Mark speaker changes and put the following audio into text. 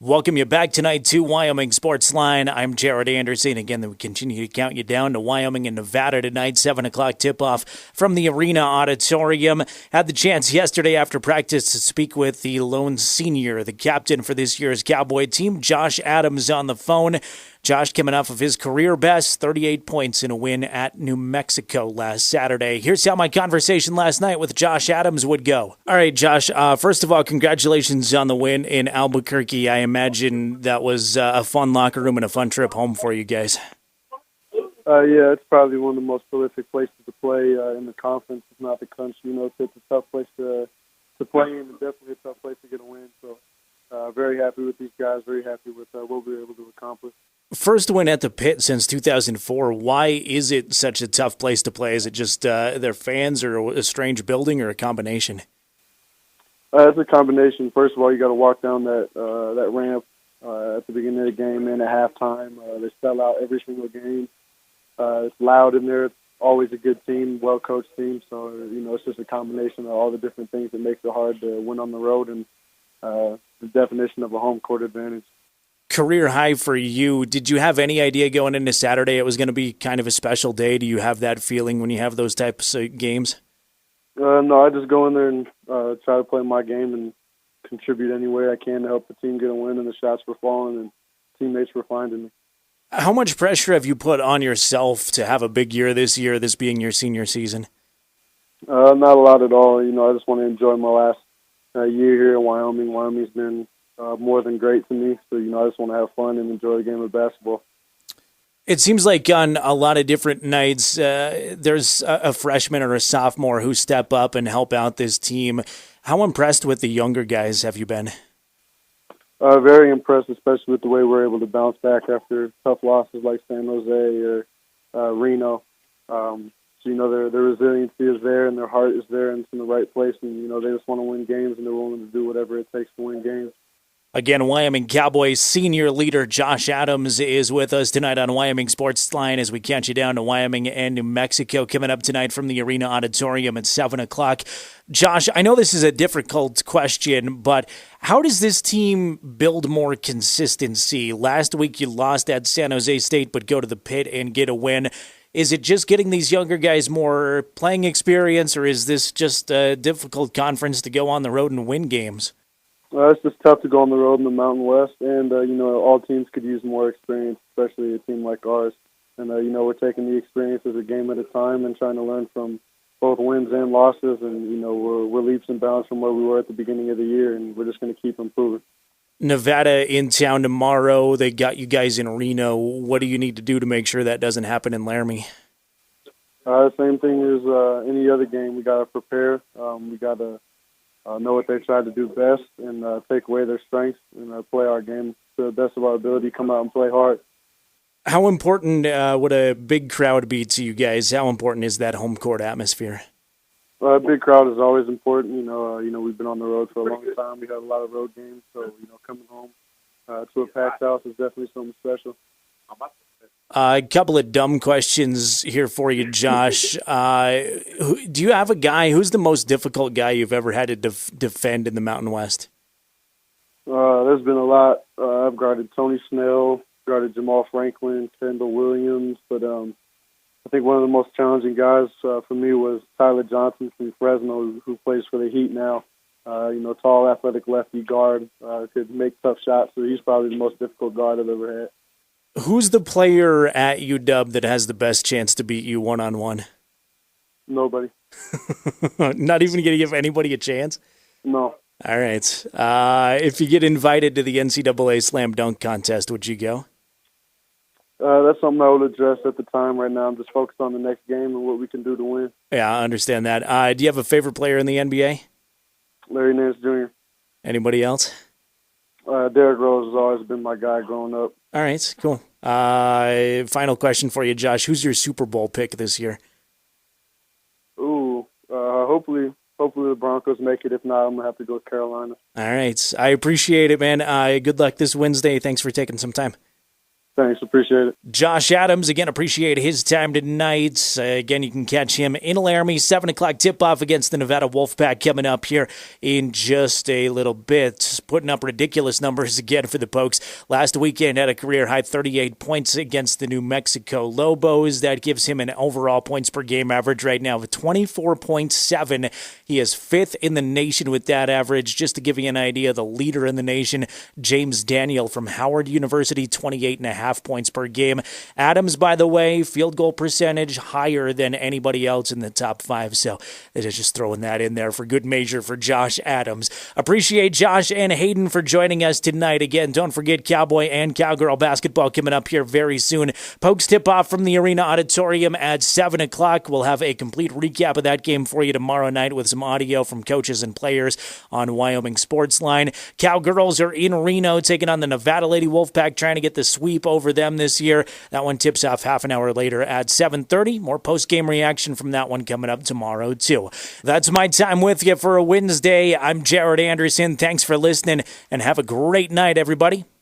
Speaker 1: Welcome you back tonight to Wyoming SportsLine. I'm Jerrad Anderson. Again, we continue to count you down to Wyoming and Nevada tonight, 7 o'clock tip-off from the Arena Auditorium. Had the chance yesterday after practice to speak with the lone senior, the captain for this year's Cowboy team, Josh Adams, on the phone. Josh coming off of his career best, 38 points in a win at New Mexico last Saturday. Here's how my conversation last night with Josh Adams would go. All right, Josh, first of all, congratulations on the win in Albuquerque. I imagine that was a fun locker room and a fun trip home for you guys.
Speaker 2: Yeah, it's probably one of the most prolific places to play in the conference, if not the country. You know, it's a tough place to play in, and definitely a tough place to get a win. So very happy with these guys, very happy with what we were able to accomplish.
Speaker 1: First win at the Pit since 2004. Why is it such a tough place to play? Is it just their fans or a strange building or a combination?
Speaker 2: It's a combination. First of all, you got to walk down that ramp at the beginning of the game and at halftime. They sell out every single game. It's loud in there. It's always a good team, well-coached team. So, you know, it's just a combination of all the different things that makes it hard to win on the road and the definition of a home court advantage.
Speaker 1: Career high for you. Did you have any idea going into Saturday it was going to be kind of a special day? Do you have that feeling when you have those types of games?
Speaker 2: No, I just go in there and try to play my game and contribute any way I can to help the team get a win, and the shots were falling and teammates were finding me.
Speaker 1: How much pressure have you put on yourself to have a big year, this being your senior season?
Speaker 2: Not a lot at all. You know, I just want to enjoy my last year here in Wyoming. Wyoming's been more than great to me. So, you know, I just want to have fun and enjoy the game of basketball.
Speaker 1: It seems like on a lot of different nights, there's a freshman or a sophomore who step up and help out this team. How impressed with the younger guys have you been?
Speaker 2: Very impressed, especially with the way we're able to bounce back after tough losses like San Jose or Reno. So, you know, their resiliency is there and their heart is there and it's in the right place. And, you know, they just want to win games and they're willing to do whatever it takes to win games.
Speaker 1: Again, Wyoming Cowboys senior leader Josh Adams is with us tonight on Wyoming SportsLine as we count you down to Wyoming and New Mexico coming up tonight from the Arena Auditorium at 7 o'clock. Josh, I know this is a difficult question, but how does this team build more consistency? Last week you lost at San Jose State, but go to the Pit and get a win. Is it just getting these younger guys more playing experience, or is this just a difficult conference to go on the road and win games?
Speaker 2: It's just tough to go on the road in the Mountain West, and, you know, all teams could use more experience, especially a team like ours. And, you know, we're taking the experiences a game at a time and trying to learn from both wins and losses, and, you know, we're leaps and bounds from where we were at the beginning of the year, and we're just going to keep improving.
Speaker 1: Nevada in town tomorrow. They got you guys in Reno. What do you need to do to make sure that doesn't happen in Laramie?
Speaker 2: Same thing as any other game. We got to prepare. We got to know what they try to do best and take away their strengths and play our game to the best of our ability, come out and play hard.
Speaker 1: How important would a big crowd be to you guys? How important is that home court atmosphere?
Speaker 2: A big crowd is always important. You know, we've been on the road for a long time. We had a lot of road games, so, you know, coming home to a packed house is definitely something special.
Speaker 1: A couple of dumb questions here for you, Josh. Do you have a guy, who's the most difficult guy you've ever had to defend in the Mountain West?
Speaker 2: There's been a lot. I've guarded Tony Snell, guarded Jamal Franklin, Kendall Williams, but I think one of the most challenging guys for me was Tyler Johnson from Fresno, who plays for the Heat now. You know, tall, athletic lefty guard, could make tough shots, so he's probably the most difficult guard I've ever had.
Speaker 1: Who's the player at UW that has the best chance to beat you one-on-one?
Speaker 2: Nobody.
Speaker 1: Not even going to give anybody a chance?
Speaker 2: No.
Speaker 1: All right. If you get invited to the NCAA Slam Dunk Contest, would you go?
Speaker 2: That's something I would address at the time. Right now, I'm just focused on the next game and what we can do to win.
Speaker 1: Yeah, I understand that. Do you have a favorite player in the NBA?
Speaker 2: Larry Nance Jr.
Speaker 1: Anybody else?
Speaker 2: Derrick Rose has always been my guy growing up.
Speaker 1: All right, cool. Final question for you, Josh. Who's your Super Bowl pick this year?
Speaker 2: Hopefully the Broncos make it. If not, I'm going to have to go with Carolina.
Speaker 1: All right. I appreciate it, man. Good luck this Wednesday. Thanks for taking some time.
Speaker 2: Thanks, appreciate it.
Speaker 1: Josh Adams, again, appreciate his time tonight. Again, you can catch him in Laramie, 7 o'clock tip-off against the Nevada Wolfpack coming up here in just a little bit. Putting up ridiculous numbers again for the Pokes. Last weekend had a career-high 38 points against the New Mexico Lobos. That gives him an overall points per game average right now of 24.7. He is 5th in the nation with that average. Just to give you an idea, the leader in the nation, James Daniel from Howard University, 28.5 points per game. Adams, by the way, field goal percentage higher than anybody else in the top 5. So they're just throwing that in there for good measure for Josh Adams. Appreciate Josh and Hayden for joining us tonight. Again, don't forget Cowboy and Cowgirl basketball coming up here very soon. Pokes tip off from the Arena Auditorium at 7 o'clock. We'll have a complete recap of that game for you tomorrow night with some audio from coaches and players on Wyoming SportsLine. Cowgirls are in Reno taking on the Nevada Lady Wolfpack, trying to get the sweep over them this year. That one tips off half an hour later at 7:30. More post-game reaction from that one coming up tomorrow, too. That's my time with you for a Wednesday. I'm Jerrad Anderson. Thanks for listening, and have a great night, everybody.